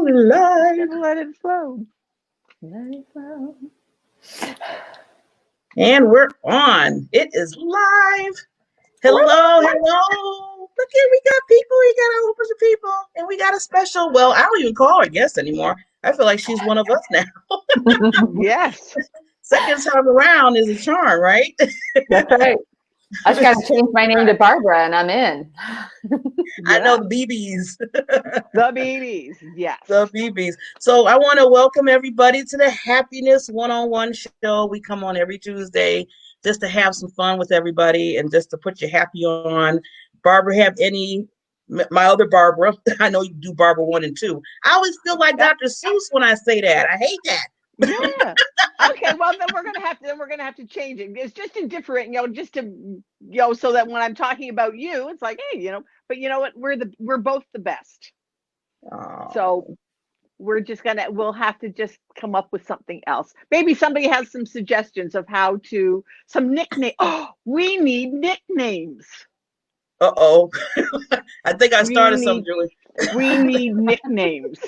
live. Let it flow. Let it flow. And we're on. It is live. Hello, hello. Look here, we got people. We got a whole bunch of people. And we got a special, well, I don't even call her guest anymore. I feel like she's one of us now. Yes. Second time around is a charm, right? That's right. I just got to change my name to Barbara and I'm in. I know the BBs. The BBs, yes. The BBs. So I want to welcome everybody to the Happiness One-on-One Show. We come on every Tuesday just to have some fun with everybody and just to put you happy on. Barbara, have any, my other Barbara, I know you do Barbara 1 and 2. I always feel like Dr. Seuss when I say that. I hate that. Yeah. Okay. Well, then we're gonna have to change it. It's just a different, just to, so that when I'm talking about you, it's like, hey, But you know what? We're both the best. Oh. So we'll have to just come up with something else. Maybe somebody has some suggestions of some nickname. Oh, we need nicknames. Uh-oh. I think I started something, Julie. We need nicknames.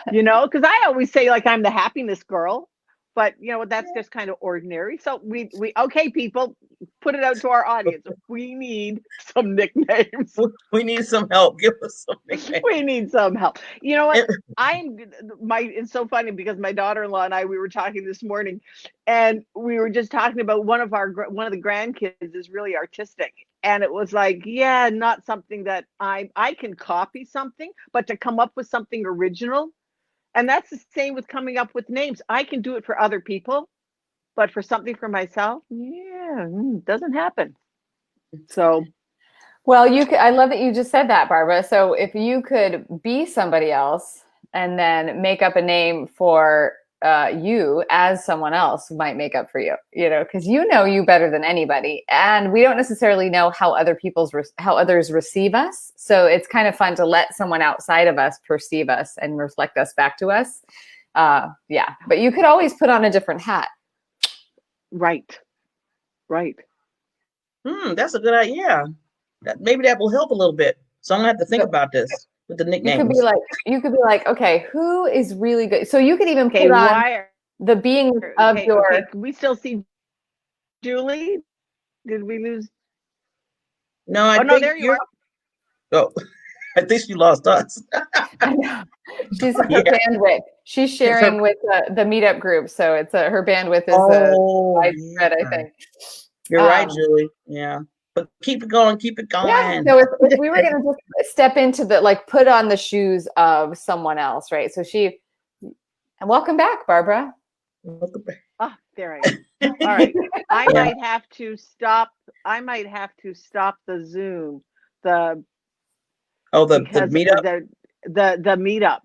Because I always say like I'm the happiness girl, but that's just kind of ordinary. So we okay, people, put it out to our audience. We need some nicknames. We need some help. Give us some nicknames. We need some help. You know what? It's so funny because my daughter-in-law and we were talking this morning, and we were just talking about one of the grandkids is really artistic. And it was like, yeah, not something that I can copy something, but to come up with something original. And that's the same with coming up with names. I can do it for other people, but for something for myself, doesn't happen. So, well, I love that you just said that, Barbara. So if you could be somebody else and then make up a name for you as someone else might make up for you, because you better than anybody, and we don't necessarily know how others receive us. So it's kind of fun to let someone outside of us perceive us and reflect us back to us. Yeah, but you could always put on a different hat. Right. That's a good idea. Maybe that will help a little bit. So I'm gonna have to think about this with the nicknames. You could be like, okay, who is really good? So you could even put on the being of your. Okay. Can we still see Julie? Did we lose? No, I think there you are. Oh, I think she lost us. I know. She's her bandwidth. She's sharing with the meetup group, so it's her bandwidth is widespread. I think you're right, Julie. Yeah. But keep it going. Yeah. So if we were going to just step into put on the shoes of someone else, right? So and welcome back, Barbara. Welcome back. Oh, there I am. All right. I might have to stop the Zoom. The meetup? The meetup.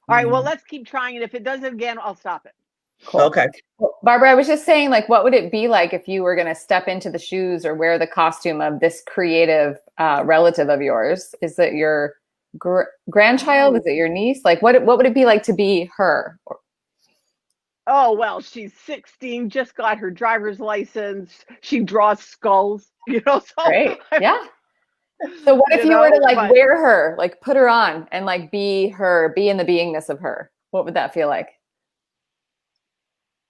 All right. Well, let's keep trying it. If it does it again, I'll stop it. Cool. Okay. Well, Barbara, I was just saying, what would it be like if you were going to step into the shoes or wear the costume of this creative relative of yours? Is it your grandchild? Is it your niece? What would it be like to be her? Oh, well, she's 16, just got her driver's license. She draws skulls, So great. Yeah. So what if you were to wear her, put her on and be her, be in the beingness of her? What would that feel like?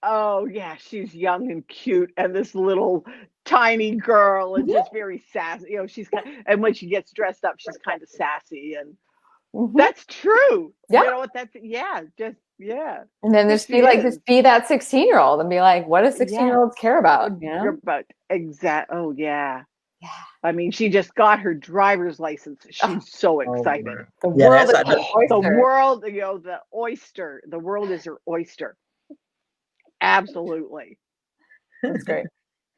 Oh yeah, she's young and cute, and this little tiny girl, and just very sassy. She's and when she gets dressed up, she's kind of sassy, and that's true. Yeah. You know what? And then just be that 16-year-old and be like, what do 16-year-olds care about? Oh yeah. Yeah. I mean, she just got her driver's license. She's so excited. The world is the oyster. The world is her oyster. Absolutely. That's great.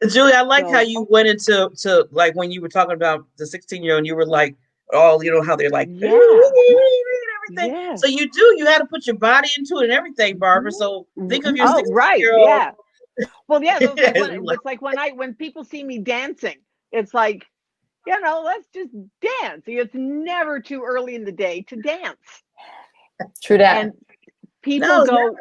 Julie, I like how you went into when you were talking about the 16-year-old and you were like, how they're like, everything. Yeah. So you had to put your body into it and everything, Barbara. So think of your 16-year-old. Yeah. Well, yeah, it's like when people see me dancing, it's like, let's just dance. It's never too early in the day to dance. True that. And people go,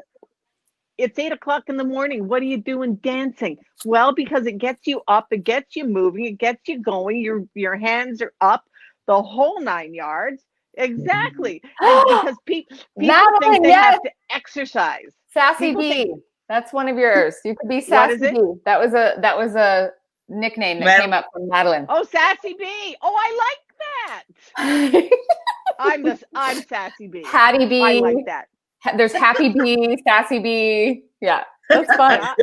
it's 8:00 in the morning. What are you doing dancing? Well, because it gets you up, it gets you moving, it gets you going. Your hands are up, the whole 9 yards. Exactly. And because people Madeline, think they yes. have to exercise. Sassy People B. think, That's one of yours. You could be what Sassy is it? B. That was a nickname that came up from Madeline. Oh, Sassy B. Oh, I like that. I'm Sassy B. Hattie B. I like that. There's Happy B, Sassy B. Yeah, that's fun. Yeah.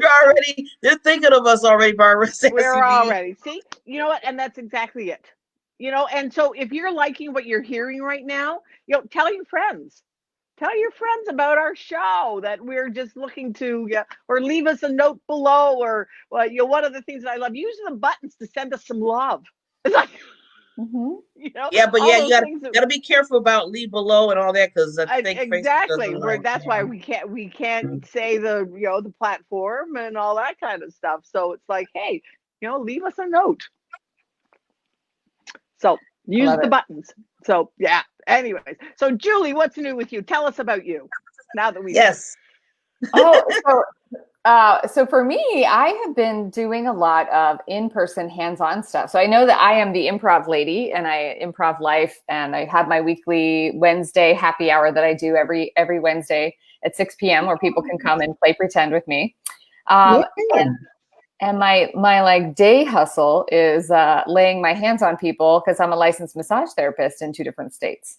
They're thinking of us already, Barbara. We're already. See, you know what? And that's exactly it. And so if you're liking what you're hearing right now, tell your friends. Tell your friends about our show that we're just looking to, or leave us a note below, or one of the things that I love, use the buttons to send us some love. It's like, Yeah, but all you those things gotta be careful about leave below and all that, because I think Facebook exactly. doesn't like. That's why we can't say the platform and all that kind of stuff. So it's like, hey, leave us a note. So use the buttons. So yeah. Anyways, so Julie, what's new with you? Tell us about you. Now that we Yes. So for me, I have been doing a lot of in-person hands-on stuff. So I know that I am the improv lady, and I improv life, and I have my weekly Wednesday happy hour that I do every Wednesday at 6 p.m. where people can come and play pretend with me. And my like day hustle is laying my hands on people, because I'm a licensed massage therapist in 2 different states.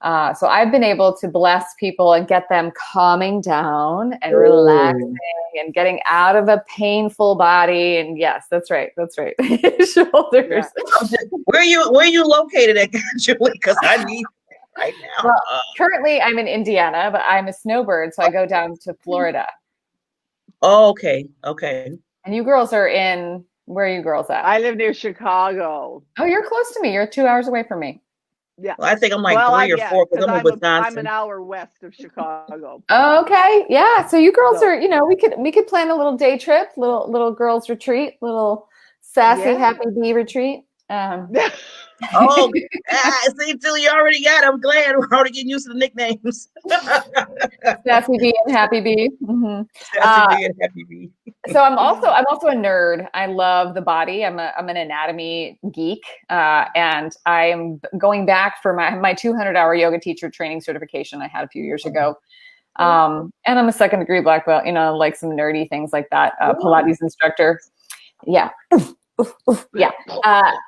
So I've been able to bless people and get them calming down and relaxing and getting out of a painful body. And yes, that's right. Shoulders. Yeah. Where are you located at, Julie? Because I need right now. Well, currently I'm in Indiana, but I'm a snowbird, so I go down to Florida. Oh, okay. And you girls are where are you girls at? I live near Chicago. Oh, you're close to me. You're 2 hours away from me. Yeah. Well, I think I'm like 3 or 4, because I'm in Wisconsin. I'm an hour west of Chicago. Okay. Yeah. So you girls are, we could plan a little day trip, little girls retreat, little sassy happy bee retreat. Oh, see, Julie, you already got it. I'm glad we're already getting used to the nicknames. Sassy bee and happy bee. Mm-hmm. Sassy bee and happy bee. So I'm also a nerd. I love the body. I'm an anatomy geek, and I am going back for my 200-hour yoga teacher training certification I had a few years ago. And I'm a 2nd degree black belt. Like some nerdy things like that. Pilates instructor. Yeah. Yeah.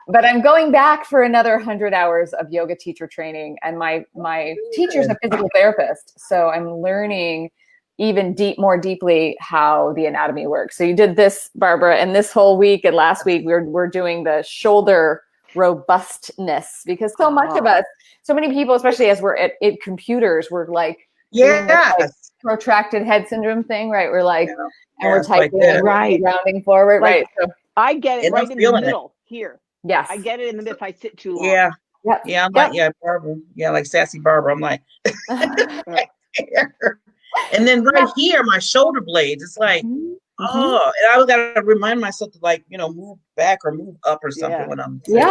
But I'm going back for another 100 hours of yoga teacher training, and my teacher's a physical therapist, so I'm learning even more deeply how the anatomy works. So you did this, Barbara, and this whole week and last week we're doing the shoulder robustness, because so much of us, so many people, especially as we're at computers, we're like doing this, like, protracted head syndrome thing, right? We're like, and we're typing and rounding forward, right? So I get it right in the middle here. Yes. I get it in the middle if I sit too long. Yeah. Yep. Yeah. I'm like, Barbara. Yeah, like sassy Barbara. I'm like, right there. And then here, my shoulder blades, it's like, and I was got to remind myself to move back or move up or something when I'm sitting.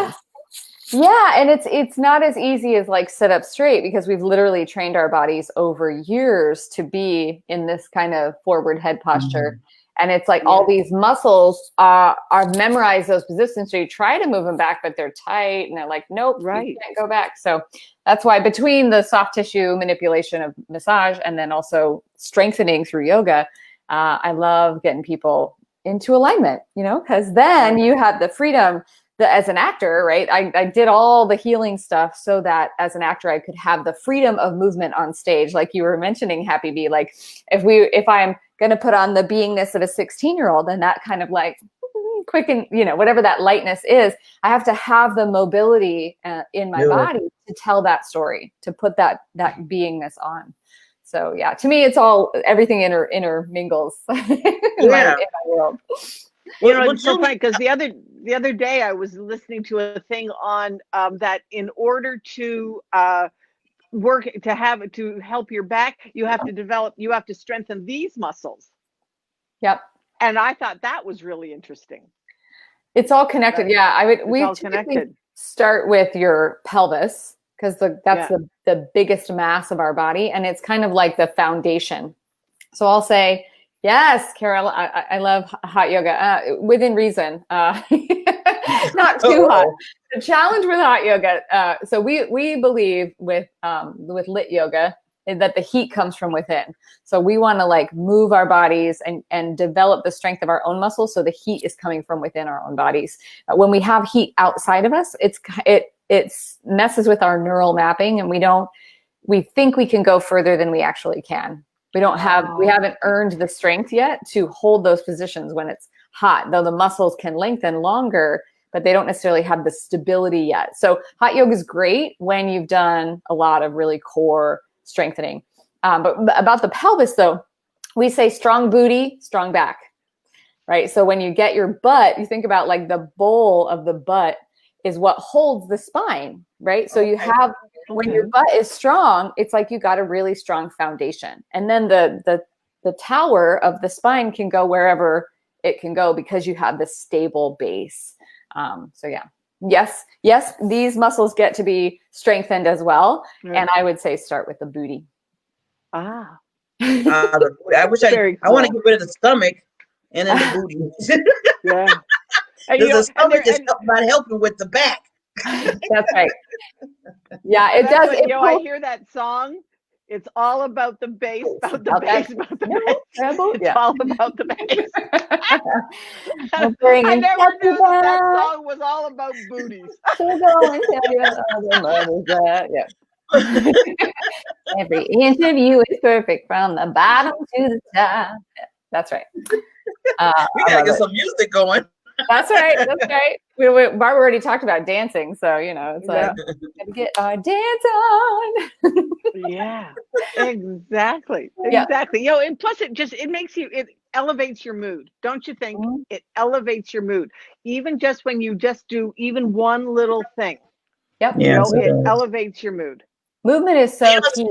Yeah, and it's not as easy as like sit up straight, because we've literally trained our bodies over years to be in this kind of forward head posture. And it's like all these muscles are memorized those positions. So you try to move them back, but they're tight, and they're like, nope, you can't go back. So that's why between the soft tissue manipulation of massage and then also strengthening through yoga, I love getting people into alignment, because then you have the freedom as an actor, right? I did all the healing stuff so that as an actor, I could have the freedom of movement on stage. Like you were mentioning, Happy Bee, like if I'm going to put on the beingness of a 16-year-old, and that kind of like quicken, whatever that lightness is, I have to have the mobility in my body to tell that story, to put that beingness on. So yeah, to me, it's everything intermingles in my world. It's so funny, because the other day I was listening to a thing on that in order to to help your back, you have to strengthen these muscles. Yep. And I thought that was really interesting. It's all connected. We typically start with your pelvis, because that's the biggest mass of our body, and it's kind of like the foundation. So I'll say, yes, Carol, I love hot yoga within reason. No, not too hot. The challenge with hot yoga. So we believe with lit yoga that the heat comes from within. So we want to like move our bodies and develop the strength of our own muscles. So the heat is coming from within our own bodies. When we have heat outside of us, it messes with our neural mapping, and we think we can go further than we actually can. We haven't earned the strength yet to hold those positions when it's hot, though the muscles can lengthen longer, but they don't necessarily have the stability yet. So hot yoga is great when you've done a lot of really core strengthening. But about the pelvis though, we say strong booty, strong back, right? So when you get your butt, you think about like the bowl of the butt is what holds the spine, right? So you have, when your butt is strong, it's like you got a really strong foundation. And then the tower of the spine can go wherever it can go because you have this stable base. So yeah. Yes, these muscles get to be strengthened as well. Right. And I would say start with the booty. I wish I want to get rid of the stomach and then the booty. Yeah. Because the stomach is not helping with the back. That's right. Yeah, it does. I hear that song. It's all about the bass, about the bass, about the bass. It's all about the bass. I never knew that song was all about booties. Every inch of you is perfect from the bottom to the top. That's right. We gotta get some music going. That's right. Barbara already talked about dancing, so it's like gotta get our dance on. Yeah, exactly. And plus it elevates your mood, don't you think? Mm-hmm. It elevates your mood, even just when you just do even one little thing. Yep. It elevates your mood. Movement is so key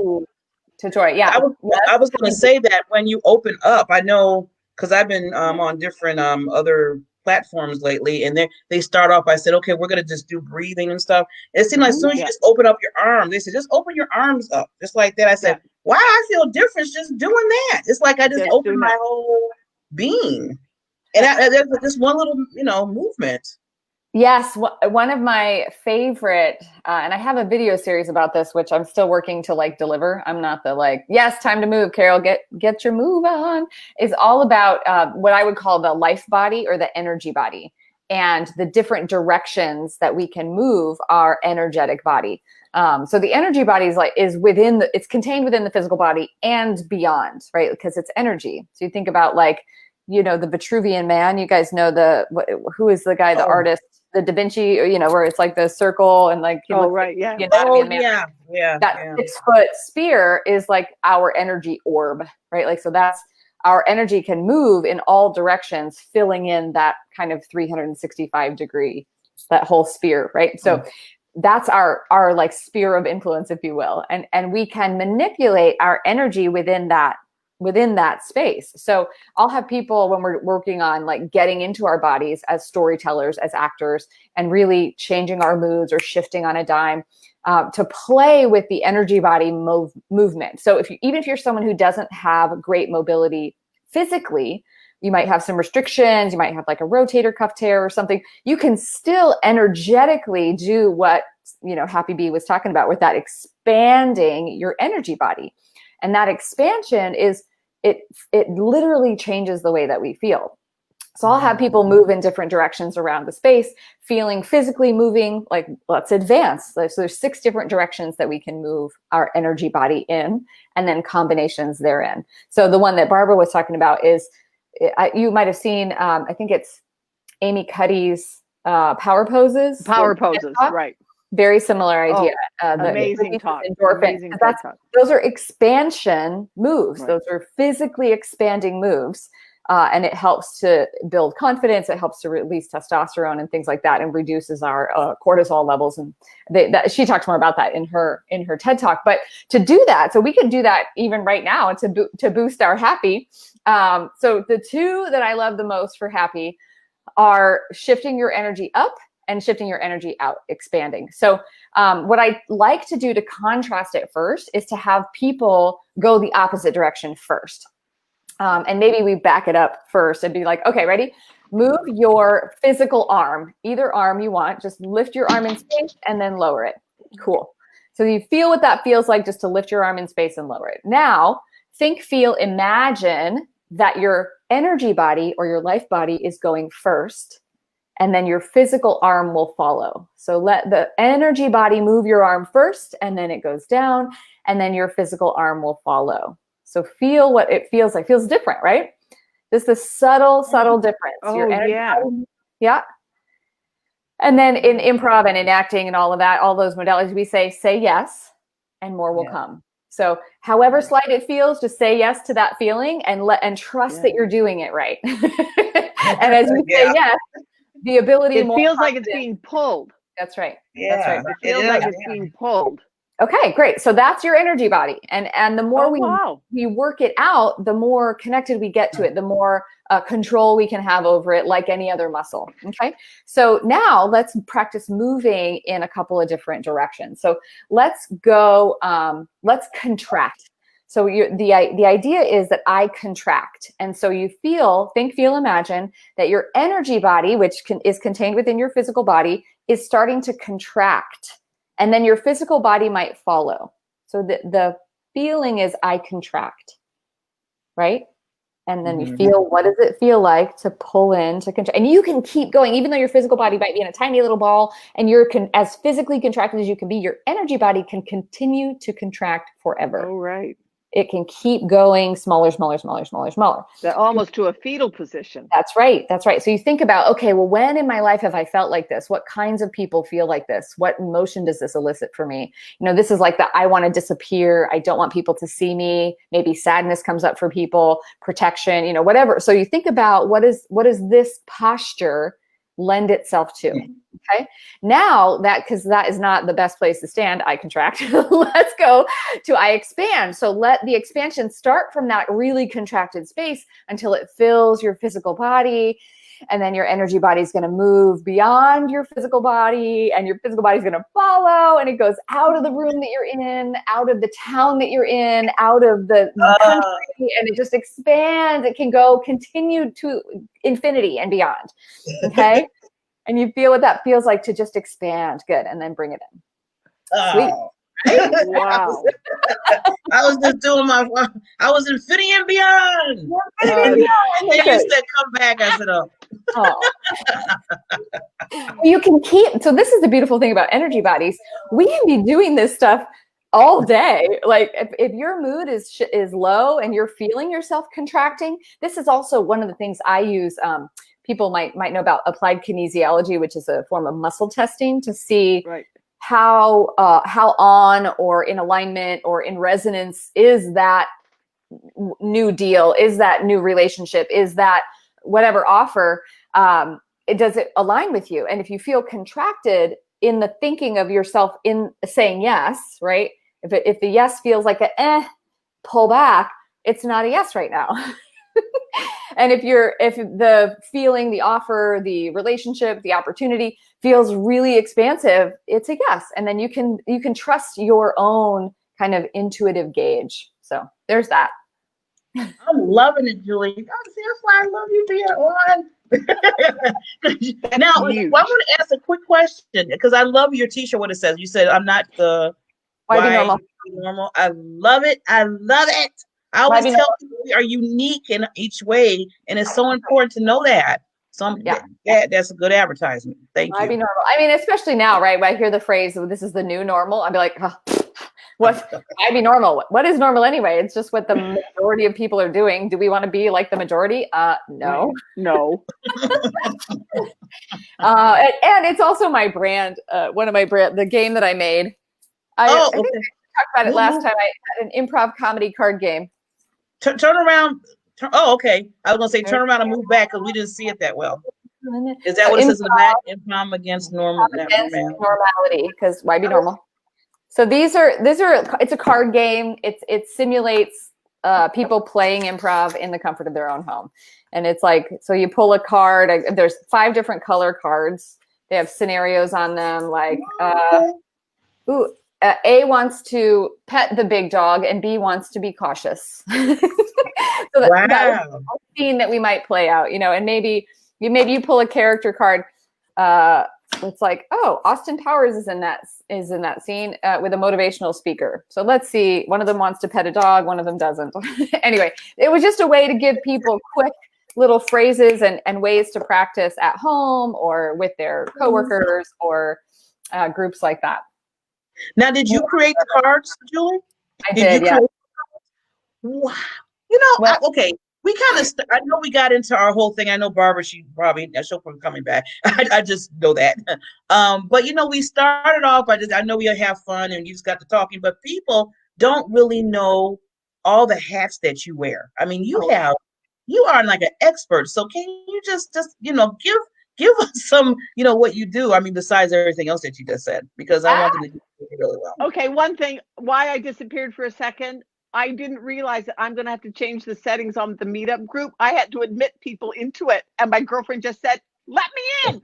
to joy. Yeah, I was going to say that when you open up, I know because I've been on different other platforms lately, and they start off. I said, okay, we're going to just do breathing and stuff. And it seemed like as soon as you just open up your arms, they said just open your arms up, just like that. I said, wow, I feel different just doing that. It's like I just opened my whole being, and there's just one little movement. Yes, one of my favorite, and I have a video series about this, which I'm still working to deliver. I'm not the yes, time to move, Carol, get your move on. Is all about what I would call the life body or the energy body, and the different directions that we can move our energetic body. So the energy body it's contained within the physical body and beyond, right? Because it's energy. So you think about the Vitruvian Man. You guys know who is the guy, the artist, the Da Vinci, where it's like the circle and that 6-foot sphere is like our energy orb, right? So that's our energy can move in all directions, filling in that kind of 365 degree, that whole sphere, right? So that's our sphere of influence, if you will, and we can manipulate our energy within that space. So I'll have people, when we're working on getting into our bodies as storytellers, as actors, and really changing our moods or shifting on a dime, to play with the energy body movement. So even if you're someone who doesn't have great mobility physically, you might have some restrictions, you might have a rotator cuff tear or something, you can still energetically do what Happy Bee was talking about with that expanding your energy body. And that expansion it literally changes the way that we feel. So I'll have people move in different directions around the space, feeling physically moving, let's advance. So there's 6 different directions that we can move our energy body in, and then combinations therein. So the one that Barbara was talking about is, you might have seen, I think it's Amy Cuddy's power poses. Power poses, right. Very similar idea. Amazing talk. Amazing those are expansion moves. Right. Those are physically expanding moves. And it helps to build confidence. It helps to release testosterone and things like that, and reduces our cortisol levels. And she talked more about that in her TED Talk. But to do that, so we can do that even right now to boost our happy. So the 2 that I love the most for happy are shifting your energy up and shifting your energy out, expanding. So what I like to do to contrast it first is to have people go the opposite direction first. And maybe we back it up first and be like, okay, ready? Move your physical arm, either arm you want. Just lift your arm in space and then lower it. Cool. So you feel what that feels like just to lift your arm in space and lower it. Now, think, feel, imagine that your energy body or your life body is going first, and then your physical arm will follow. So let the energy body move your arm first, and then it goes down, and then your physical arm will follow. So feel what it feels like. It feels different, right? Just a subtle difference. Oh, your energy yeah. body, yeah. And then in improv and in acting and all of that, all those modalities, we say yes, and more will come. So however slight it feels, just say yes to that feeling and trust that you're doing it right. And as you say yes, the ability it feels like it's being pulled. That's right. Yeah. That's right. It feels like it's being pulled. Okay, great. So that's your energy body. And the more we work it out, the more connected we get to it, the more control we can have over it, like any other muscle. Okay. So now let's practice moving in a couple of different directions. So let's go, let's contract. So the idea is that I contract. And so you think, feel, imagine that your energy body, which is contained within your physical body, is starting to contract. And then your physical body might follow. So the feeling is I contract, right? And then you feel, what does it feel like to pull in, to contract? And you can keep going, even though your physical body might be in a tiny little ball and you're as physically contracted as you can be, your energy body can continue to contract forever. Oh, right. It can keep going smaller. Almost to a fetal position. That's right. That's right. So you think about, okay, well, when in my life have I felt like this? What kinds of people feel like this? What emotion does this elicit for me? This is like the I want to disappear. I don't want people to see me. Maybe sadness comes up for people, protection, whatever. So you think about what is this posture lend itself to? Okay. Now because that is not the best place to stand, I contract. Let's go to I expand. So let the expansion start from that really contracted space until it fills your physical body. And then your energy body is going to move beyond your physical body, and your physical body is going to follow, and it goes out of the room that you're in, out of the town that you're in, out of the country, and it just expands. It can continue to infinity and beyond. Okay. And you feel what that feels like to just expand. Good. And then bring it in. Sweet. Wow. I was just doing I was infinity and beyond. And you said come back. I said, You can keep, so this is the beautiful thing about energy bodies. We can be doing this stuff all day. Like if your mood is low and you're feeling yourself contracting, this is also one of the things I use. People might know about applied kinesiology, which is a form of muscle testing to see how on or in alignment or in resonance is that new deal, is that new relationship, is that whatever offer, does it align with you? And if you feel contracted in the thinking of yourself in saying yes, right? If the yes feels like pull back, it's not a yes right now. And if the feeling, the offer, the relationship, the opportunity feels really expansive, it's a yes. And then you can trust your own kind of intuitive gauge. So there's that. I'm loving it, Julie. That's why I love you being on. Now, I want to ask a quick question because I love your t-shirt, what it says. You said, I'm not the why be normal. I love it. I always tell people we are unique in each way, and it's so important to know that. So that's a good advertisement. Thank you. Be normal. I mean, especially now, right? When I hear the phrase, "This is the new normal," I'd be like, "What? Why be normal? What is normal anyway? It's just what the majority of people are doing. Do we want to be like the majority? No." And it's also my brand. One of my the game that I made. I think I talked about it last time. I had an improv comedy card game. Turn around. Okay. I was gonna say turn around and move back because we didn't see it that well. Is that what it says in the back? Improv against normality. Because why be normal? So these are. It's a card game. It simulates people playing improv in the comfort of their own home, and it's like so you pull a card. There's 5 different color cards. They have scenarios on them like A wants to pet the big dog and B wants to be cautious. So that's a scene that we might play out, and maybe maybe you pull a character card. It's like, oh, Austin Powers is in that scene with a motivational speaker. So let's see. One of them wants to pet a dog. One of them doesn't. Anyway, it was just a way to give people quick little phrases and ways to practice at home or with their coworkers or groups like that. Now, did you create the cards, Julie? I did, yeah. Wow. Okay. We kind of, I know we got into our whole thing. I know Barbara, she'll probably coming back. I just know that. But we started off I know we'll have fun and you just got to talking, but people don't really know all the hats that you wear. I mean, you are like an expert. So can you just give us some, what you do? I mean, besides everything else that you just said, because I want them to do it really well. Okay. One thing, why I disappeared for a second, I didn't realize that I'm going to have to change the settings on the meetup group. I had to admit people into it. And my girlfriend just said, let me in.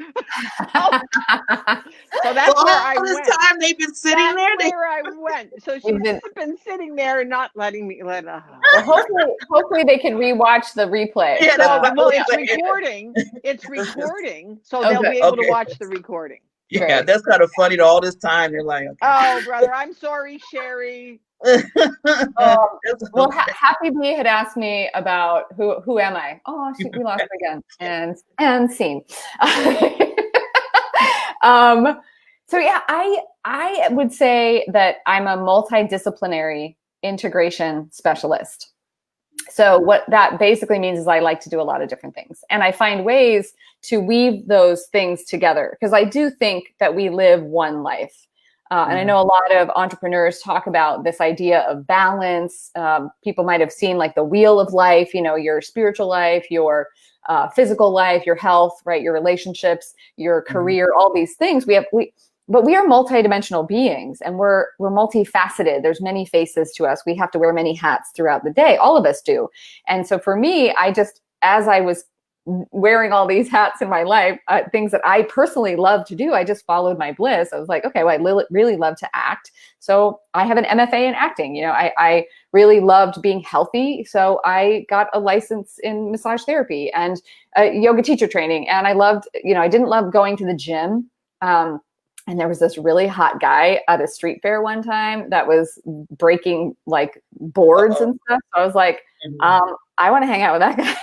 So that's where I went. All this time they've been sitting there. That's where I went. So she's been sitting there and not letting me let her. Well, hopefully they can rewatch the replay. Yeah, well, it's recording. It's recording. So they'll be able to watch the recording. Yeah, right. That's kind of funny. All this time they're like, okay. Oh, brother, I'm sorry, Sherry. Well, Happy Bee had asked me about who am I? Oh, shoot, we lost her again. And scene. So yeah, I would say that I'm a multidisciplinary integration specialist. So what that basically means is I like to do a lot of different things, and I find ways to weave those things together, because I do think that we live one life. And I know a lot of entrepreneurs talk about this idea of balance. People might have seen like the wheel of life, your spiritual life, your physical life, your health, right? Your relationships, your career, all these things. But we are multidimensional beings, and we're multifaceted. There's many faces to us. We have to wear many hats throughout the day. All of us do. And so for me, as I was wearing all these hats in my life, things that I personally love to do, I just followed my bliss. I was like, okay, well, I really love to act. So I have an MFA in acting. I really loved being healthy. So I got a license in massage therapy and yoga teacher training. And I loved, I didn't love going to the gym. And there was this really hot guy at a street fair one time that was breaking like boards and stuff. So I was like, I want to hang out with that guy.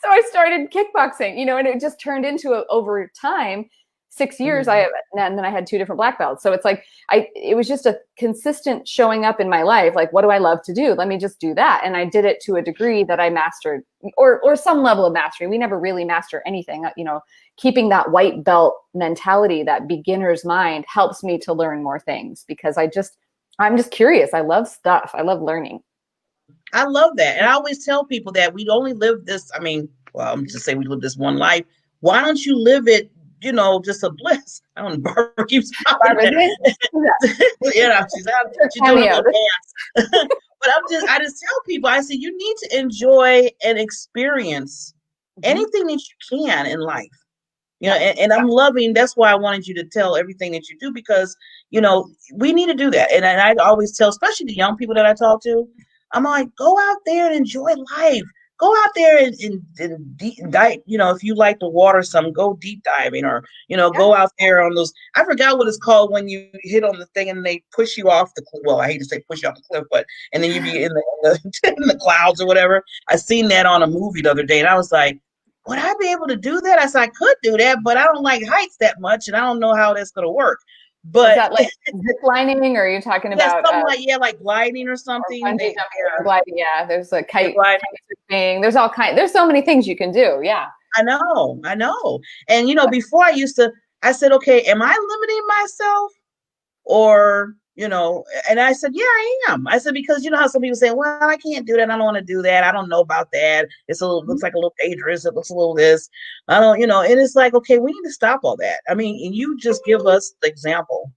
So I started kickboxing, and it just turned into over time, 6 years. And then I had 2 different black belts. So it's like, it was just a consistent showing up in my life. Like, what do I love to do? Let me just do that. And I did it to a degree that I mastered, or some level of mastery. We never really master anything. Keeping that white belt mentality, that beginner's mind, helps me to learn more things, because I'm just curious. I love stuff. I love learning. I love that. And I always tell people that we only live this, I'm just saying we live this one life. Why don't you live it, just a bliss? I don't know, Barbara keeps popping. She's doing a dance. But I just tell people, I say, you need to enjoy and experience anything that you can in life. And I'm loving, that's why I wanted you to tell everything that you do, because, we need to do that. And I always tell, especially the young people that I talk to, I'm like, go out there and enjoy life. Go out there and deep dive. If you like the water, go deep diving, or, go out there on those. I forgot what it's called when you hit on the thing and they push you off the cliff. Well, I hate to say push you off the cliff, but and then you be in the clouds or whatever. I seen that on a movie the other day, and I was like, would I be able to do that? I said, I could do that, but I don't like heights that much, and I don't know how that's going to work. But is that like zip lining, or are you talking about something like gliding or something? Gliding, yeah. There's a kite thing. There's there's so many things you can do. Yeah. I know. And before I said, okay, am I limiting myself? Or, and I said, yeah, I am. I said, because how some people say, well, I can't do that. I don't want to do that. I don't know about that. Looks like a little dangerous. It looks a little this. I don't, and it's like, okay, we need to stop all that. And you just give us the example.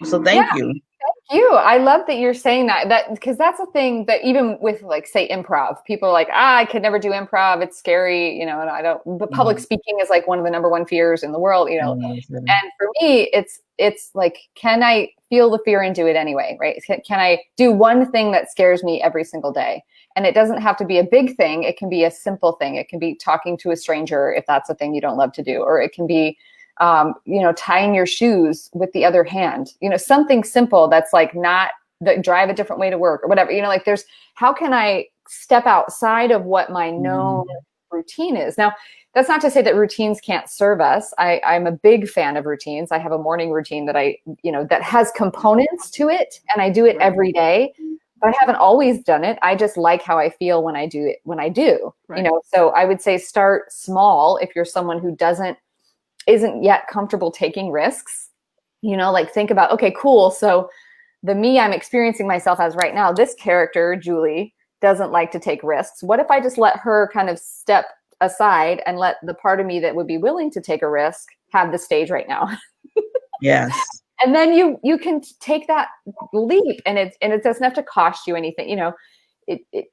So thank you. Thank you. I love that you're saying that because that's a thing that even with like say improv, people are like, I could never do improv. It's scary, and I don't, but public speaking is like one of the number one fears in the world, and for me, it's like, can I feel the fear and do it anyway? Right. Can I do one thing that scares me every single day? And it doesn't have to be a big thing. It can be a simple thing. It can be talking to a stranger if that's a thing you don't love to do, or it can be tying your shoes with the other hand, something simple that's like not that drive a different way to work or whatever, like there's, how can I step outside of what my known routine is? Now, that's not to say that routines can't serve us. I'm a big fan of routines. I have a morning routine that that has components to it, and I do it every day, but I haven't always done it. I just like how I feel when I do it, right. So I would say start small if you're someone who isn't yet comfortable taking risks, like think about, okay, cool. So the me I'm experiencing myself as right now, this character, Julie, doesn't like to take risks. What if I just let her kind of step aside and let the part of me that would be willing to take a risk have the stage right now? Yes. And then you can take that leap, and it doesn't have to cost you anything,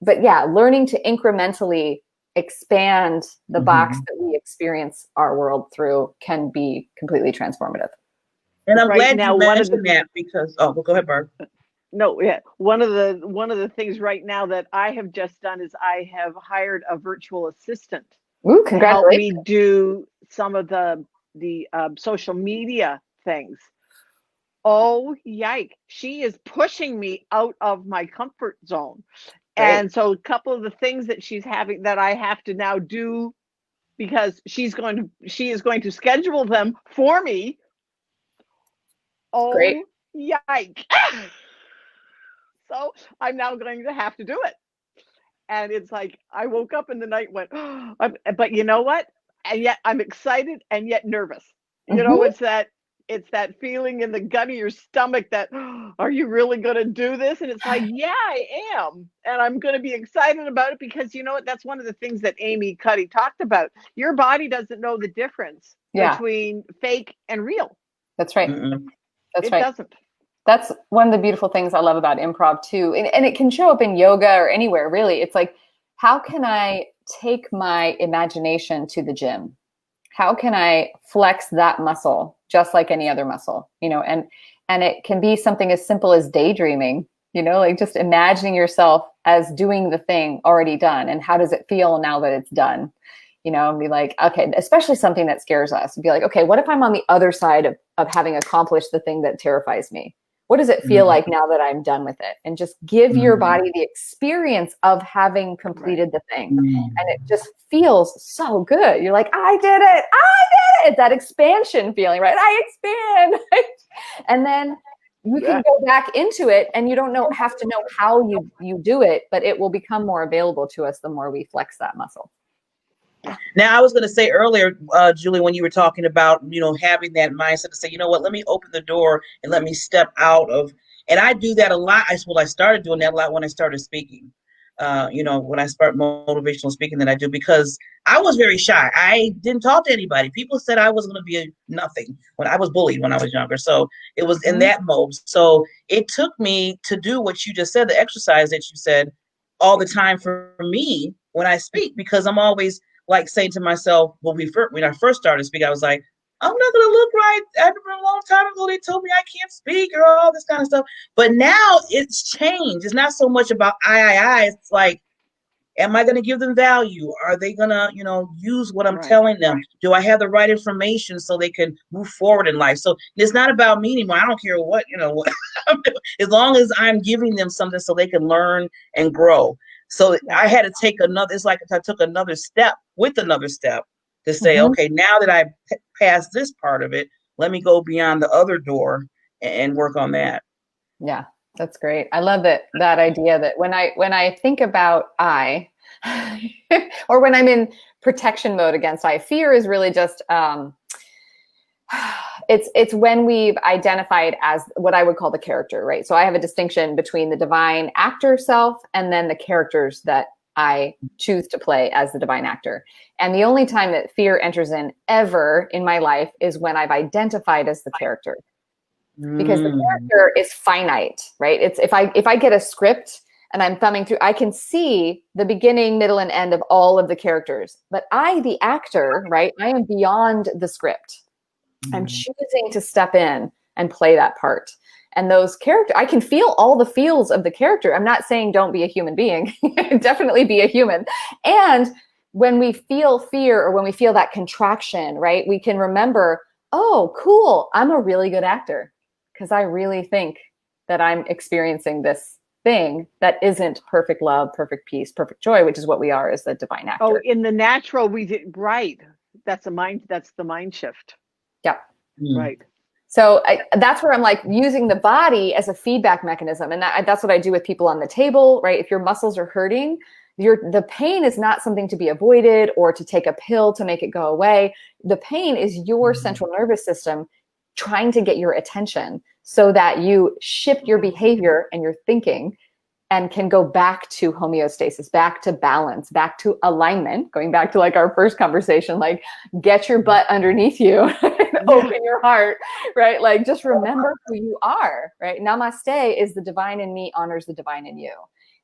but yeah, learning to incrementally expand the box that we experience our world through can be completely transformative. And I'm glad you mentioned that because, well, go ahead, Barb. No, yeah. One of the things right now that I have just done is I have hired a virtual assistant. Ooh, congratulations. To help me do some of the social media things. Oh, yike. She is pushing me out of my comfort zone. Right. And so a couple of the things that she's having that I have to now do, because she is going to schedule them for me. Oh, great. Yike. So I'm now going to have to do it. And it's like, I woke up in the night, went, oh, but you know what? And yet I'm excited and yet nervous. It's that feeling in the gut of your stomach that, oh, are you really going to do this? And it's like, yeah, I am. And I'm going to be excited about it because you know what? That's one of the things that Amy Cuddy talked about. Your body doesn't know the difference between fake and real. That's right. It doesn't. That's one of the beautiful things I love about improv too. And it can show up in yoga or anywhere, really. It's like, how can I take my imagination to the gym? How can I flex that muscle just like any other muscle? And it can be something as simple as daydreaming, like just imagining yourself as doing the thing already done. And how does it feel now that it's done? And be like, okay, especially something that scares us. Be like, okay, what if I'm on the other side of having accomplished the thing that terrifies me? What does it feel like now that I'm done with it? And just give your body the experience of having completed the thing. And it just feels so good. You're like, I did it. It's that expansion feeling, right? I expand. And then you can go back into it, and you don't have to know how you do it, but it will become more available to us the more we flex that muscle. Now, I was going to say earlier, Julie, when you were talking about, having that mindset to say, you know what, let me open the door and let me step out of, and I do that a lot. I started doing that a lot when I started speaking, when I start motivational speaking that I do, because I was very shy. I didn't talk to anybody. People said I was going to be nothing when I was bullied when I was younger. So it was in that mode. So it took me to do what you just said, the exercise that you said all the time for me when I speak, because I'm always like saying to myself, when I first started speaking, I was like, I'm not going to look right. I remember a long time ago, they told me I can't speak or all this kind of stuff. But now it's changed. It's not so much about I. It's like, am I going to give them value? Are they going to, use what I'm telling them? Do I have the right information so they can move forward in life? So it's not about me anymore. I don't care what I'm doing, as long as I'm giving them something so they can learn and grow. So I had to take it's like I took another step with another step to say, okay, now that I've passed this part of it, let me go beyond the other door and work on that. Yeah, that's great. I love that idea that when I think about or when I'm in protection mode against fear is really just, it's when we've identified as what I would call the character, right? So I have a distinction between the divine actor self and then the characters that I choose to play as the divine actor. And the only time that fear enters in ever in my life is when I've identified as the character. because the Mm. character is finite, right? It's if I get a script and I'm thumbing through, I can see the beginning, middle, and end of all of the characters. But I, the actor, right, I am beyond the script. I'm choosing to step in and play that part. And those characters, I can feel all the feels of the character. I'm not saying don't be a human being. Definitely be a human. And when we feel fear or when we feel that contraction, right, we can remember, oh, cool, I'm a really good actor because I really think that I'm experiencing this thing that isn't perfect love, perfect peace, perfect joy, which is what we are as the divine actor. Oh, in the natural, we did right. That's the mind shift. Yeah. Right. So that's where I'm like using the body as a feedback mechanism. And that's what I do with people on the table, right? If your muscles are hurting, the pain is not something to be avoided or to take a pill to make it go away. The pain is your central nervous system trying to get your attention so that you shift your behavior and your thinking and can go back to homeostasis, back to balance, back to alignment, going back to like our first conversation, like get your butt underneath you and open your heart, right? Like just remember who you are, right? Namaste is the divine in me honors the divine in you.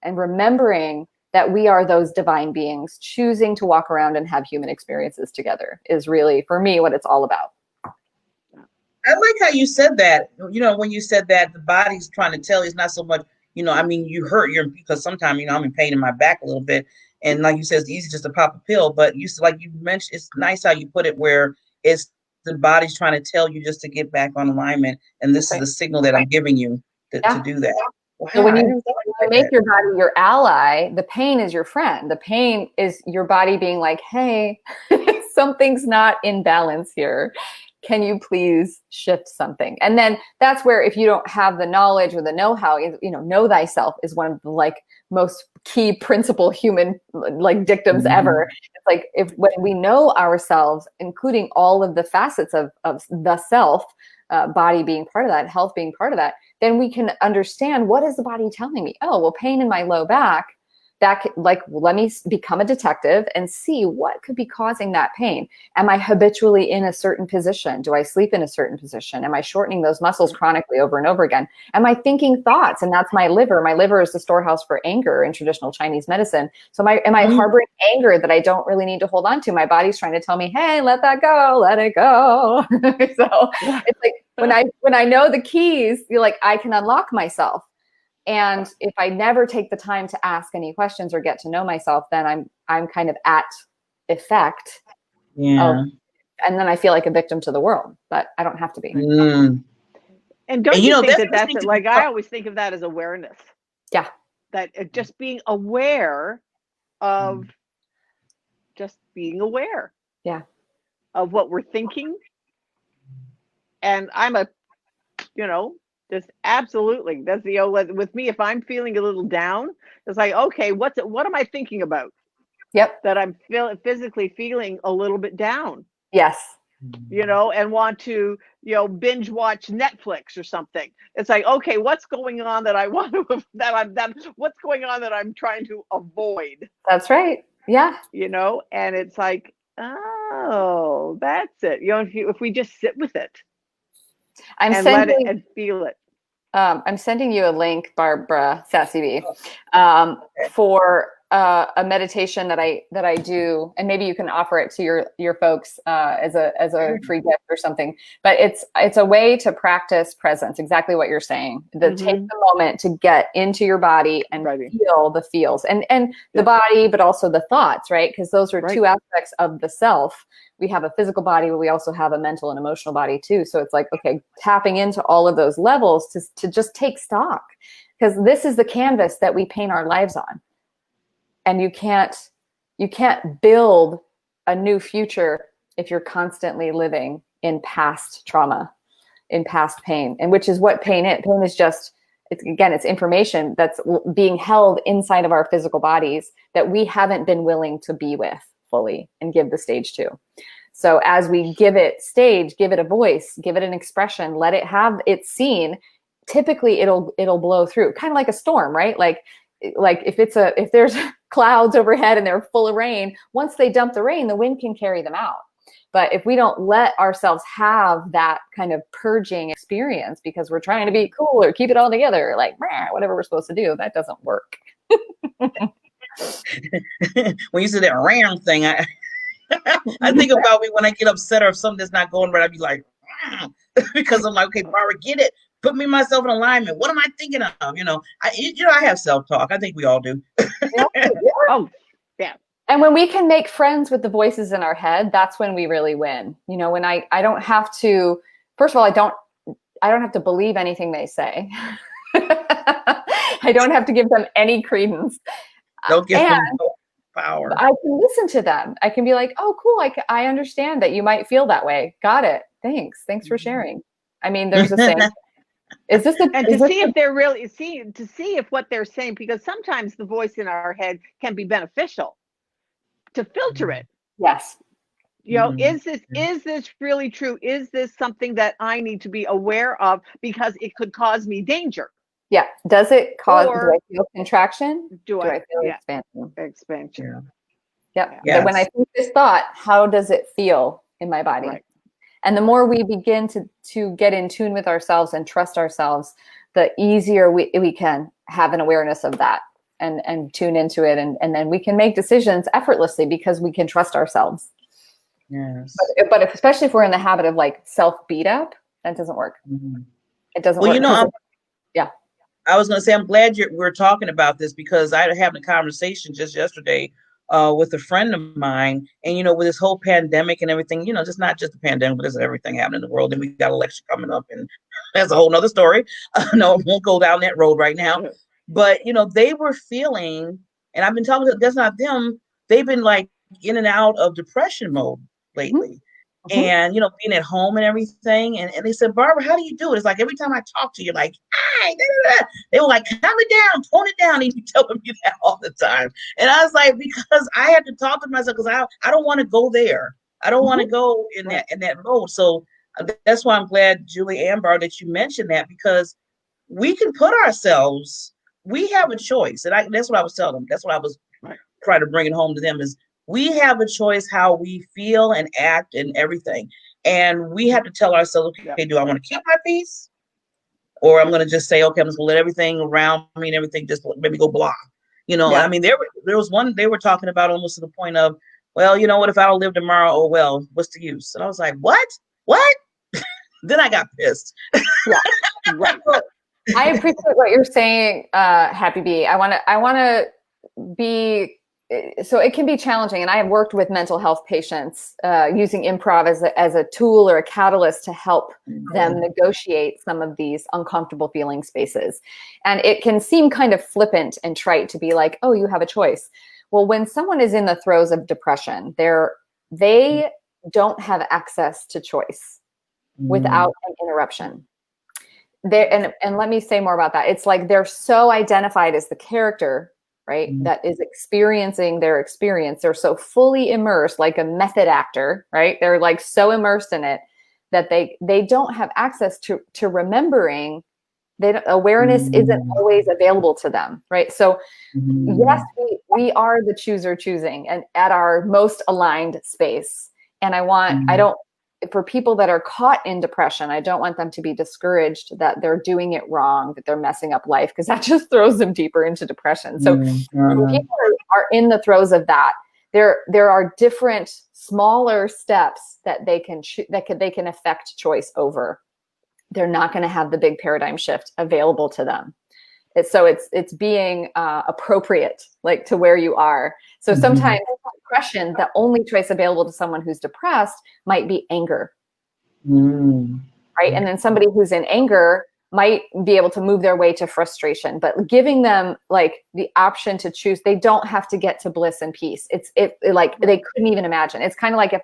And remembering that we are those divine beings choosing to walk around and have human experiences together is really, for me, what it's all about. I like how you said that. You know, when you said that the body's trying to tell you, it's not so much, you know, I mean, you hurt because sometimes, you know, I'm in pain in my back a little bit. And like you said, it's easy just to pop a pill. But like you mentioned, it's nice how you put it where it's the body's trying to tell you just to get back on alignment. And this is the signal that I'm giving you to do that. Wow, so when you make your body your ally, the pain is your friend. The pain is your body being like, hey, something's not in balance here. Can you please shift something? And then that's where, if you don't have the knowledge or the know-how, you know thyself is one of the like most key principal human like dictums ever. It's like when we know ourselves, including all of the facets of the self, body being part of that, health being part of that, then we can understand, what is the body telling me? Oh, well, pain in my low back. That could, like, let me become a detective and see what could be causing that pain. Am I habitually in a certain position? Do I sleep in a certain position? Am I shortening those muscles chronically over and over again? Am I thinking thoughts? And that's my liver. My liver is the storehouse for anger in traditional Chinese medicine. So am I harboring anger that I don't really need to hold on to? My body's trying to tell me, hey, let that go, let it go. So it's like when I know the keys, you're like, I can unlock myself. And if I never take the time to ask any questions or get to know myself, then I'm kind of at effect. Yeah. And then I feel like a victim to the world, but I don't have to be. And don't you think that's it? Like, I always think of that as awareness. Yeah. That just being aware of just being aware. Yeah. Of what we're thinking. And I'm just absolutely. That's with me, if I'm feeling a little down, it's like, okay, what am I thinking about? Yep. That I'm physically feeling a little bit down. Yes. And want to, binge watch Netflix or something. It's like, okay, what's going on that I want to, what's going on that I'm trying to avoid? That's right. Yeah. And it's like, oh, that's it. If we just sit with it. Let it and feel it. I'm sending you a link, Barbara Sassy, for a meditation that I do, and maybe you can offer it to your folks as a free gift or something. But it's a way to practice presence, exactly what you're saying. Take the moment to get into your body and feel the feels and the body, but also the thoughts, right? Because those are two aspects of the self. We have a physical body, but we also have a mental and emotional body too. So it's like, okay, tapping into all of those levels to just take stock, because this is the canvas that we paint our lives on. And you can't build a new future if you're constantly living in past trauma, in past pain, and which is what pain is. Pain is just, it's information that's being held inside of our physical bodies that we haven't been willing to be with fully and give the stage to. So as we give it stage, give it a voice, give it an expression, let it have its scene, typically it'll blow through, kind of like a storm, right? Like if there's clouds overhead and they're full of rain, once they dump the rain, the wind can carry them out. But if we don't let ourselves have that kind of purging experience because we're trying to be cool or keep it all together, like whatever we're supposed to do, that doesn't work. When you said that round thing, I I think about me when I get upset or if something that's not going right, I'd be like, because I'm like, okay, Barbara, get it. Put me myself in alignment. What am I thinking of? I have self-talk. I think we all do. Yeah. Oh, yeah. And when we can make friends with the voices in our head, that's when we really win. When I don't have to, first of all, I don't have to believe anything they say. I don't have to give them any credence. Don't give them no power. I can listen to them. I can be like, oh, cool. I understand that you might feel that way. Got it. Thanks for sharing. I mean, there's a saying. Is this the, And is to this see the, if they're really to see if what they're saying, because sometimes the voice in our head can be beneficial, to filter it. yes. Is this really true? Is this something that I need to be aware of because it could cause me danger? Yeah. Does it cause, Or do I feel contraction? do I feel yeah, expansion? expansion? Yep. Yes. When I think this thought, how does it feel in my body? Right. And the more we begin to get in tune with ourselves and trust ourselves, the easier we can have an awareness of that and tune into it. And then we can make decisions effortlessly because we can trust ourselves. Yes. But especially if we're in the habit of like self beat up, that doesn't work. Mm-hmm. It doesn't Well, work. yeah. I was going to say, I'm glad we're talking about this because I had having a conversation just yesterday with a friend of mine. And, with this whole pandemic and everything, just not just the pandemic, but there's everything happening in the world. And we got election coming up and that's a whole nother story. No, I won't go down that road right now. But, they were feeling, and I've been talking to, that's not them. They've been like in and out of depression mode lately. Mm-hmm. And, being at home and everything. And they said, Barbara, how do you do it? It's like every time I talk to you, like, hey, they were like, calm it down, tone it down. He'd be telling me that all the time. And I was like, because I had to talk to myself because I don't want to go there. I don't want to go in that mode. So that's why I'm glad, Julie and Barbara, that you mentioned that because we can put ourselves, we have a choice. And that's what I was telling them. That's what I was trying to bring it home to them is we have a choice how we feel and act and everything. And we have to tell ourselves, okay, do I want to keep my peace? Or I'm going to just say, okay, I'm just going to let everything around me and everything just maybe go blah. I mean, there was one they were talking about almost to the point of, well, you know what, if I don't live tomorrow, oh, well, what's the use? And I was like, what? Then I got pissed. Yeah, right. I appreciate what you're saying, Happy Bee. I want to be, so it can be challenging. And I have worked with mental health patients using improv as a tool or a catalyst to help them negotiate some of these uncomfortable feeling spaces. And it can seem kind of flippant and trite to be like, oh, you have a choice. Well, when someone is in the throes of depression, they don't have access to choice without an interruption. And let me say more about that. It's like they're so identified as the character, right, that is experiencing their experience. They're so fully immersed, like a method actor, right? They're like so immersed in it that they don't have access to remembering. Awareness isn't always available to them, right? So yes, we are the chooser choosing and at our most aligned space. And for people that are caught in depression, I don't want them to be discouraged that they're doing it wrong, that they're messing up life, because that just throws them deeper into depression. So when people are in the throes of that, there are different smaller steps that they can affect choice over. They're not going to have the big paradigm shift available to them. It's being appropriate, like to where you are. So sometimes depression, the only choice available to someone who's depressed might be anger, right? And then somebody who's in anger might be able to move their way to frustration, but giving them like the option to choose, they don't have to get to bliss and peace. It like they couldn't even imagine. It's kind of like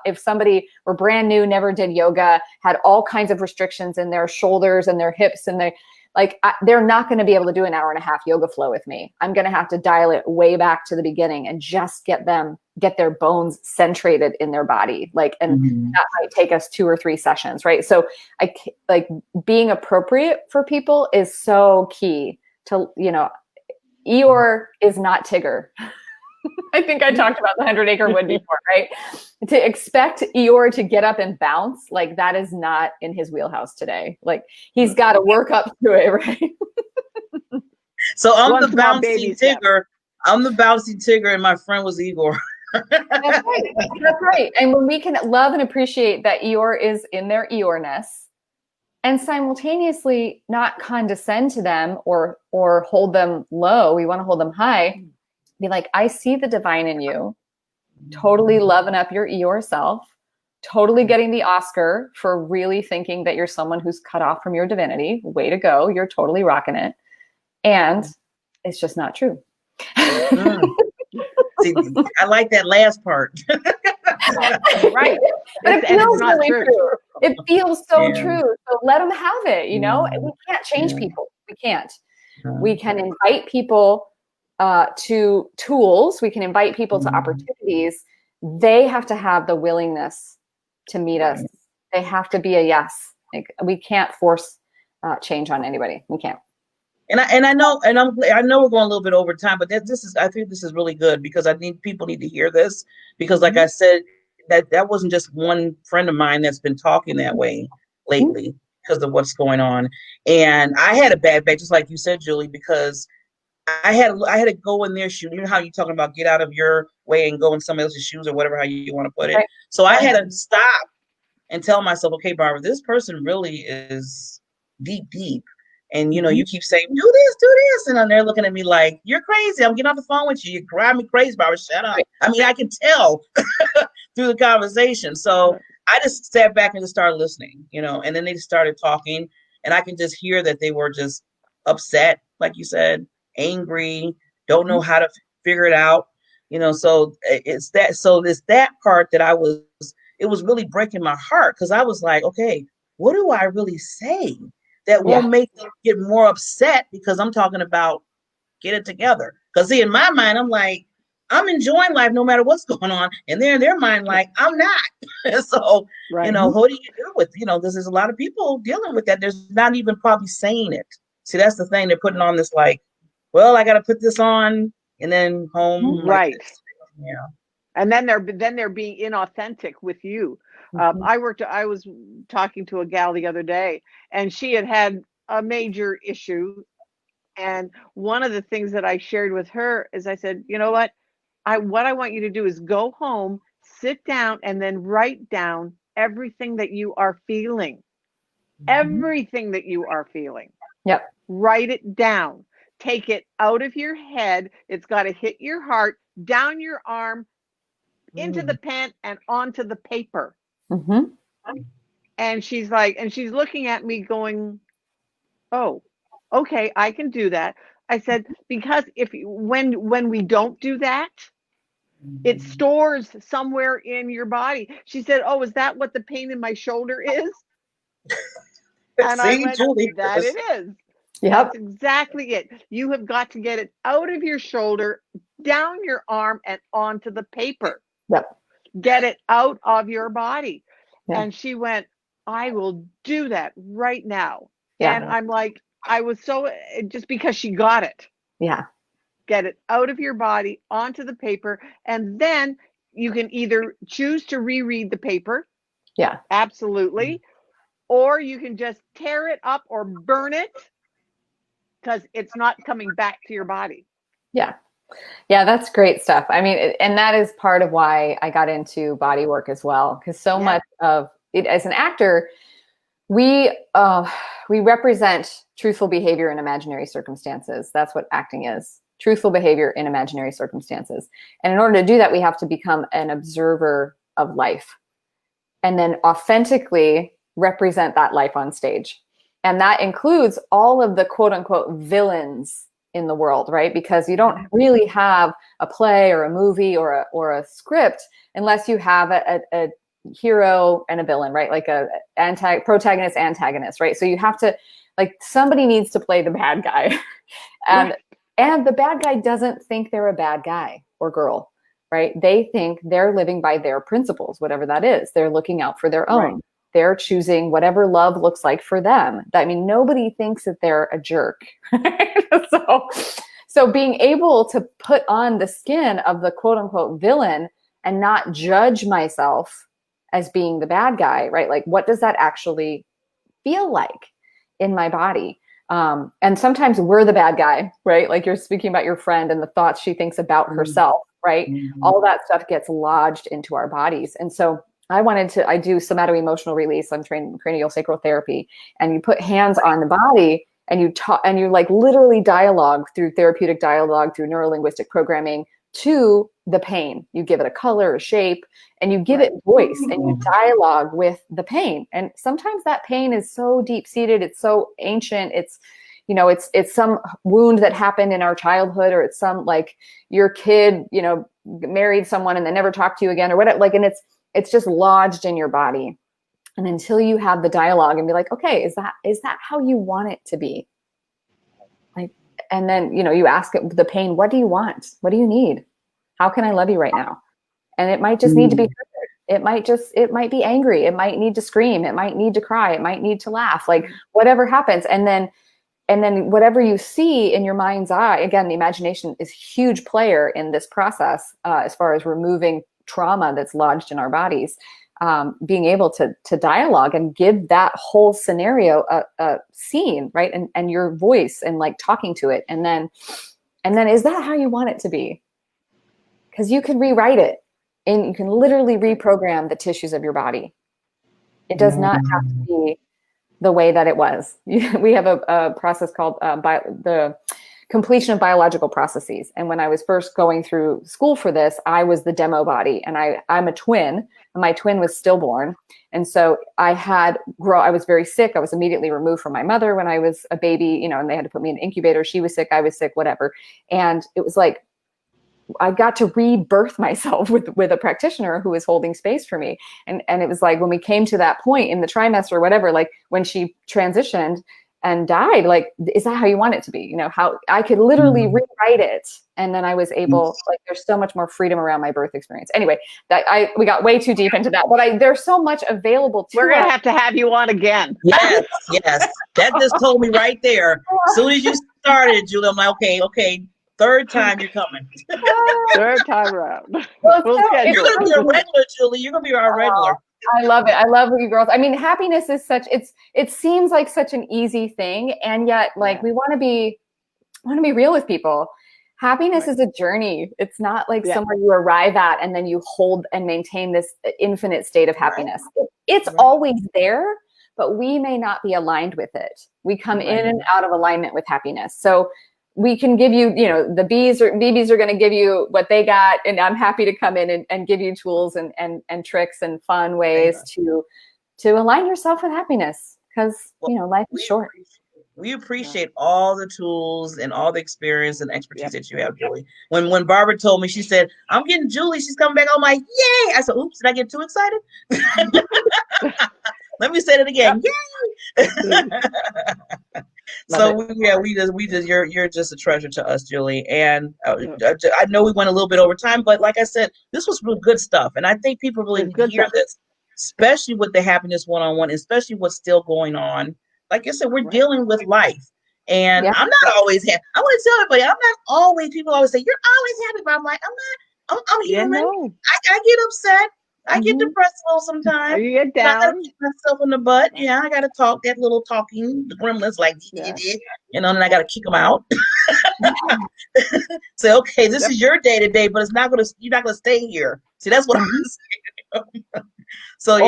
if somebody were brand new, never did yoga, had all kinds of restrictions in their shoulders and their hips and they're not going to be able to do an 1.5-hour yoga flow with me. I'm going to have to dial it way back to the beginning and just get their bones centrated in their body. And that might take us 2 or 3 sessions. Right. So being appropriate for people is so key to, Eeyore is not Tigger. I think I talked about the 100-acre wood before, right? To expect Eeyore to get up and bounce, like that is not in his wheelhouse today. Like he's got to work up to it, right? So I'm One the small bouncy baby step. Tigger. I'm the bouncy Tigger, and my friend was Igor. That's right. That's right. And when we can love and appreciate that Eeyore is in their Eeyore-ness, and simultaneously not condescend to them or hold them low, we want to hold them high. Be like, I see the divine in you. Totally loving up your Eeyore self. Totally getting the Oscar for really thinking that you're someone who's cut off from your divinity. Way to go. You're totally rocking it. And it's just not true. See, I like that last part. Right. But it feels really true. It feels so Yeah. true. So let them have it. You know, we can't change people. We can't. We can invite people to tools. We can invite people to opportunities. They have to have the willingness to meet us. They have to be a yes. Like, we can't force change on anybody. We can't. And I know we're going a little bit over time, but I think this is really good because people need to hear this because, like I said, that wasn't just one friend of mine that's been talking that way lately because of what's going on. And I had a bad back, just like you said, Julie, because I had to go in their shoes. You know how you're talking about get out of your way and go in somebody else's shoes or whatever, how you want to put it. Right. So I had to stop and tell myself, okay, Barbara, this person really is deep. And, you know, you keep saying, do this. And then they're looking at me like, you're crazy. I'm getting off the phone with you. You drive me crazy, Barbara. Shut up. I mean, I can tell through the conversation. So I just sat back and just started listening, you know, and then they started talking. And I can just hear that they were just upset, like you said, angry, don't know how to figure it out. You know, so it's that part that it was really breaking my heart because I was like, okay, what do I really say that won't make them get more upset because I'm talking about get it together? Because see, in my mind, I'm like, I'm enjoying life no matter what's going on. And they're in their mind like, I'm not. So, you know, what do you do with, you know, there's a lot of people dealing with that. There's not even probably saying it. See, that's the thing. They're putting on this like, well, I got to put this on and then home. Right. Like yeah. And then they're being inauthentic with you. I was talking to a gal the other day, and she had a major issue. And one of the things that I shared with her is I said, you know what I want you to do is go home, sit down, and then write down everything that you are feeling. Everything that you are feeling. Yep. Write it down. Take it out of your head. It's got to hit your heart, down your arm, into the pen, and onto the paper. And she's like, and she's looking at me going, oh, okay, I can do that. I said, because when we don't do that, it stores somewhere in your body. She said, oh, is that what the pain in my shoulder is? And I went, Julie, that it is. Yep. That's exactly it. You have got to get it out of your shoulder, down your arm, and onto the paper. Yep. Get it out of your body. Yeah. And she went, I will do that right now. Yeah. And I'm like, I was so, just because she got it. Yeah. Get it out of your body, onto the paper. And then you can either choose to reread the paper. Yeah. Absolutely. Or you can just tear it up or burn it because it's not coming back to your body. Yeah. Yeah, that's great stuff. I mean, and that is part of why I got into body work as well, because so much of it as an actor, we represent truthful behavior in imaginary circumstances. That's what acting is. Truthful behavior in imaginary circumstances. And in order to do that, we have to become an observer of life and then authentically represent that life on stage. And that includes all of the quote unquote villains in the world, right? Because you don't really have a play or a movie or a script unless you have a hero and a villain, right? Like a protagonist, antagonist, right? So you have to, like, somebody needs to play the bad guy. And the bad guy doesn't think they're a bad guy or girl, right? They think they're living by their principles, whatever that is. They're looking out for their own. Right. They're choosing whatever love looks like for them. I mean, nobody thinks that they're a jerk. So being able to put on the skin of the quote unquote villain and not judge myself as being the bad guy, right? Like, what does that actually feel like in my body? And sometimes we're the bad guy, right? Like you're speaking about your friend and the thoughts she thinks about herself, right? All that stuff gets lodged into our bodies. And so I do somato-emotional release. I'm trained in cranial sacral therapy, and you put hands on the body and you talk, and you like literally dialogue through therapeutic dialogue, through neurolinguistic programming to the pain. You give it a color, a shape, and you give it voice, and you dialogue with the pain. And sometimes that pain is so deep seated, it's so ancient, it's, you know, it's some wound that happened in our childhood, or it's some, like, your kid, you know, married someone and they never talked to you again, or whatever. Like, and it's just lodged in your body. And until you have the dialogue and be like, okay, is that how you want it to be? Like, and then, you know, you ask it, the pain, what do you want? What do you need? How can I love you right now? And it might just need to be heard. It might be angry. It might need to scream. It might need to cry. It might need to laugh, like whatever happens. And then whatever you see in your mind's eye, again, the imagination is a huge player in this process, as far as removing trauma that's lodged in our bodies. Being able to dialogue and give that whole scenario a scene, right? And your voice, and like talking to it. And then is that how you want it to be? Because you can rewrite it, and you can literally reprogram the tissues of your body. It does not have to be the way that it was. We have a process called the completion of biological processes. And when I was first going through school for this, I was the demo body, and I'm a twin, and my twin was stillborn. And so I was very sick. I was immediately removed from my mother when I was a baby, you know, and they had to put me in an incubator. She was sick, I was sick, whatever. And it was like, I got to rebirth myself with a practitioner who was holding space for me. And it was like, when we came to that point in the trimester or whatever, like when she transitioned and died, like, is that how you want it to be? You know, how I could literally rewrite it. And then I was able, like, there's so much more freedom around my birth experience. Anyway, we got way too deep into that, but there's so much available to We're going to have you on again. Yes. That just told me right there. As soon as you started, Julie, I'm like, okay. Third time you're coming. Third time around. You're going to be a regular, Julie. You're going to be our regular. I love it. I love you girls. I mean, happiness is it seems like such an easy thing. And yet, like, we want to be real with people. Happiness is a journey. It's not like somewhere you arrive at and then you hold and maintain this infinite state of happiness. It's always there, but we may not be aligned with it. We come in and out of alignment with happiness. So we can give you, you know, the BBs are going to give you what they got. And I'm happy to come in and give you tools and tricks and fun ways to align yourself with happiness. Because, you know, life is short. We appreciate all the tools and all the experience and expertise that you have, Julie. When Barbara told me, she said, I'm getting Julie, she's coming back. I'm like, yay. I said, oops, did I get too excited? Let me say it again. Yay. So we just you're just a treasure to us, Julie. And I know we went a little bit over time, but like I said, this was real good stuff. And I think people really need to hear this, especially with the happiness one-on-one, especially what's still going on. Like I said, we're dealing with life. And I'm not always happy. I want to tell everybody, I'm not always, people always say, you're always happy, but I'm like, I'm not, I'm human. I get upset. I get depressed a little sometimes. You get down. I gotta kick myself in the butt. Yeah, I gotta talk that little talking, the gremlins, like, you know, and I gotta kick them out. Say, okay, this is your day today, but you're not gonna stay here. See, that's what I'm saying. So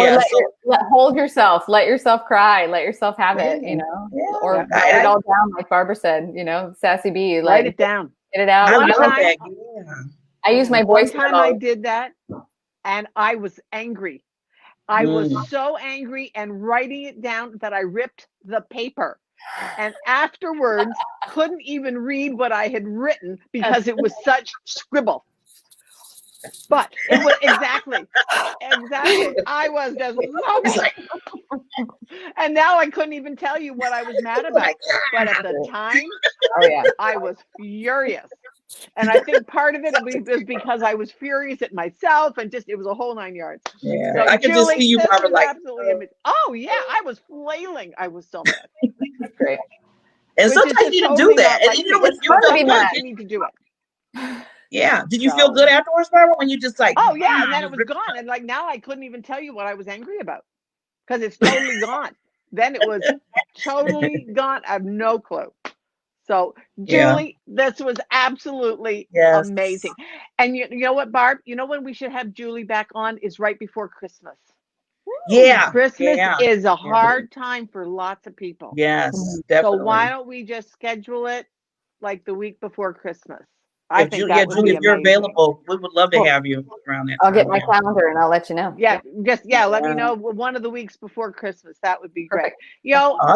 hold yourself, let yourself cry, let yourself have it, you know, or write it all down, like Barbara said, you know, Sassy B, write it down, get it out. I use my voice. One time I did that, and I was angry. I was so angry, and writing it down that I ripped the paper, and afterwards couldn't even read what I had written because it was such scribble. But it was exactly. I was just, and now I couldn't even tell you what I was mad about. But at the time, I was furious. And I think part of it was because I was furious at myself, and just, it was a whole 9 yards. Yeah, so I can just see you, Barbara, like, absolutely amazing. Oh yeah, I was flailing. I was so mad. Great. And which is sometimes just you need to do totally that. not And like you know me. what? It's You fun to feel be totally good. not mad. for me to do it. Yeah. Did you feel So, good afterwards, Barbara, when you just like, oh yeah, and then it was ripped gone. And like now I couldn't even tell you what I was angry about because it's totally gone. Then it was totally gone. I have no clue. So, Yeah. Julie, this was absolutely Yes. amazing. And you know what, Barb? You know when we should have Julie back on is right before Christmas. Yeah. Christmas Yeah. is a Yeah. hard time for lots of people. Yes, So why definitely. don't we just schedule it like the week before Christmas? I If think Julie, yeah, that would Julie, be if you're amazing. available, we would love to Cool. have you around that I'll get time. my Yeah. calendar and I'll let you know. Yeah, just let me Yeah. know one of the weeks before Christmas. That would be great. Perfect.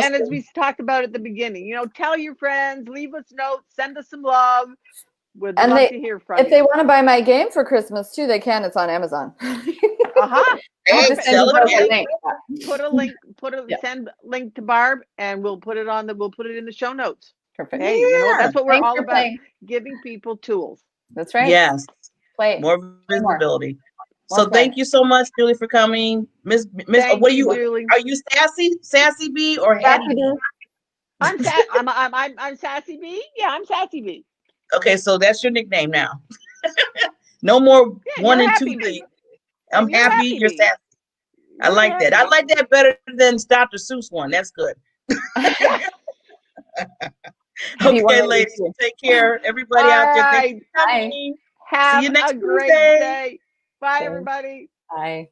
And as Awesome. we talked about at the beginning, tell your friends, leave us notes, send us some love. Would And love to hear from if they you. want to buy my game for Christmas too, they can. It's on Amazon. Aha. I'll Hey, just send Perfect. you sell it Put a the again. link, link. Yeah, send link to Barb and we'll put it in the show notes. perfect. Hey, you know what? Yeah. That's what we're Thanks all for about. playing. Giving people tools. That's right. Yes. Play. More Play more. visibility. More So play. thank you so much, Julie, for coming. Miss, Thank what are you, you? Julie. Are you Sassy B or Hattie Sassy B? B. I'm Sassy B. Yeah, I'm Sassy B. Okay, so that's your nickname now. No more Yeah, and one you're and two Happy things. B. I'm And you're happy. Happy You're B. sassy. I You're like that. Happy I B. like that better than Dr. Seuss one. That's good. Yeah. Be one Okay, of these ladies, two. take care. Everybody All out there, thank you right. for Bye. coming. See Have you a next great Tuesday. day. Bye, Okay. everybody. Bye.